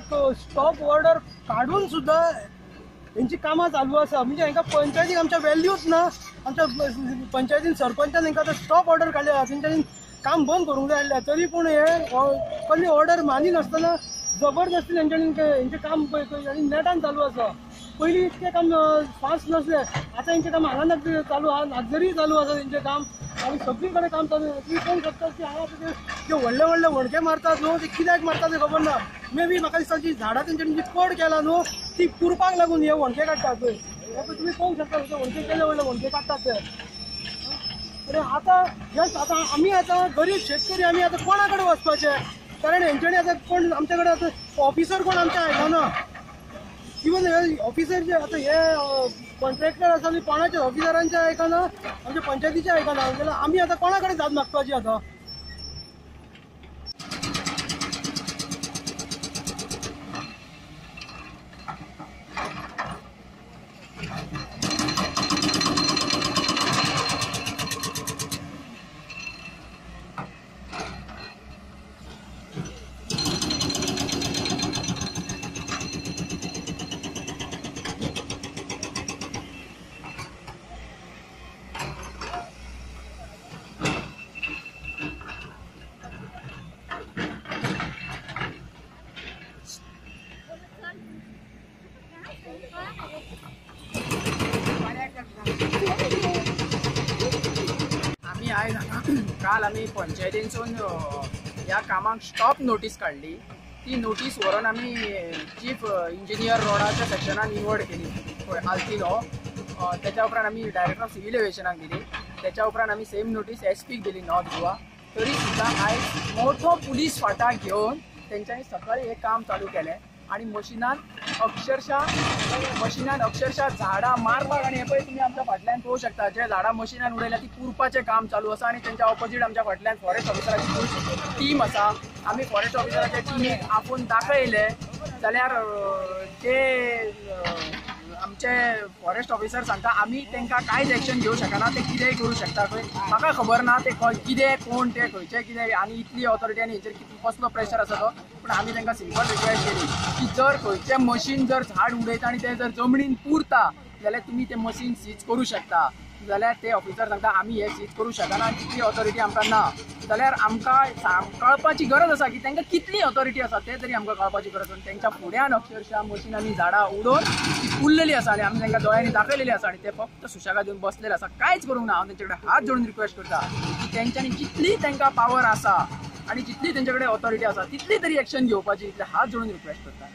Stop order काढून सुद्धा यांची कामां चालू आसा. म्हणजे हांकां पंचायतीक आमच्या व्हॅल्यूच ना. आमच्या पंचायतीन सरपंचान हांकां टॉप ऑर्डर काडल्या, तेंच्यांनी काम बंद करूंक जाय आसलें. तरी पूण हे कसली ऑर्डर मानी नासतना जबरदस्ती तेंच्यांनी हेंचें काम नेटान चालू आसा. पयलीं इतकें काम फास्ट नसलें, आतां हेंचें काम हांगा चालू आहा, नागजरी चालू आसा तेंचें काम आनी सगळी कडेन काम चालू आसा. तुमी पळोवंक शकतात की हांगा जे व्हडले व्हडले वणके मारतात न्हू, ते कित्याक मारतात तें खबर ना. मे बी म्हाका दिसता जी झाडां तेंच्यांनी जी कट केला न्हू, ती पुरपाक लागून हे वणके काडटात. तुमी पळोवंक शकता ते वणके केले व्हडले वणके काडटात ते. आतां आमी आतां गरीब शेतकरी आमी आतां कोणा कडेन वचपाचें? कारण हेंच्यांनी आतां कोण आमचे कडेन आतां ऑफिसर कोण आमचे आयकना. इवन हे ऑफिसर जे आतां हे कॉन्ट्रॅक्टर आसा न्ही, कोणाच्या ऑफिसरांचे आयकना, आमच्या पंचायतीचे आयकना. जाल्यार आमी आतां कोणा कडेन जात मागपाची आतां? आम्ही आयज काल आम्ही पंचायतींसून ह्या कामाक स्टॉप नोटीस काढली. ती नोटीस व्हरून आम्ही चीफ इंजिनियर रोडाच्या सेक्शनान निवड केली आलतीलो. त्याच्या उपरांत आम्ही डायरेक्टर ऑफ सिव्हिल एव्हिएशनाक दिली. त्याच्या उपरांत आम्ही सेम नोटीस एसपीक दिली नॉर्थ गोवा. तरी सुद्दां आयज मोठो पुलीस फाटा घेवन तेंच्यांनी सकाळी हे काम चालू केलें आणि मशिनान अक्षरशः झाडां मारपाक. आणि हे पळय तुमी आमच्या फाटल्यान पळोवंक शकता, जे झाडां मशिनान उडयल्या ती पुरपाचें काम चालू आसा. आणि तेंच्या ऑपोजीट आमच्या फाटल्यान फॉरेस्ट ऑफिसराची टीम आसा. आमी फॉरेस्ट ऑफिसराच्या टिमीक आपोवन दाखयले जाल्यार ते आमचे फॉरेस्ट ऑफिसर सांगता आमी तेंकां कांयच एक्शन घेवंक शकना, ते कितेंय करूं शकता. खंय म्हाका खबर ना ते कितें कोण ते खंयचे कितें आनी इतली ऑथॉरिटी आनी हेचेर कसलो प्रेशर आसा तो. पूण आमी तांकां सिंपल रिक्वेस्ट केली की जर खंयचें मशीन जर झाड उडयता आनी तें जर जमनीन पुरता जाल्यार तुमी तें मशीन सीज करूं शकता. जाल्यार ते ऑफिसर सांगता आमी हे सीज करूं शकना, तितली ऑथॉरिटी आमकां ना. जाल्यार आमकां कळपाची गरज आसा की तांकां कितली ऑथॉरिटी आसा तें तरी आमकां कळपाची गरज आसा. तेंच्या फुड्यान अक्षरशः मशिनांनी झाडां उडोवन ती फुल्लेली आसा आनी आमी तांकां दोळ्यांनी दाखयलेली आसा. आनी ते फक्त सुशेगाद येवन बसलेले आसा, कांयच करूंक ना. हांव तेंचे कडेन हात जोडून रिक्वेस्ट करता की तेंच्यांनी जितली तांकां पावर आसा आनी जितली तेंचे कडेन ऑथॉरिटी आसा तितली तरी एक्शन घेवपाची, इतले हात जोडून रिक्वेस्ट करता.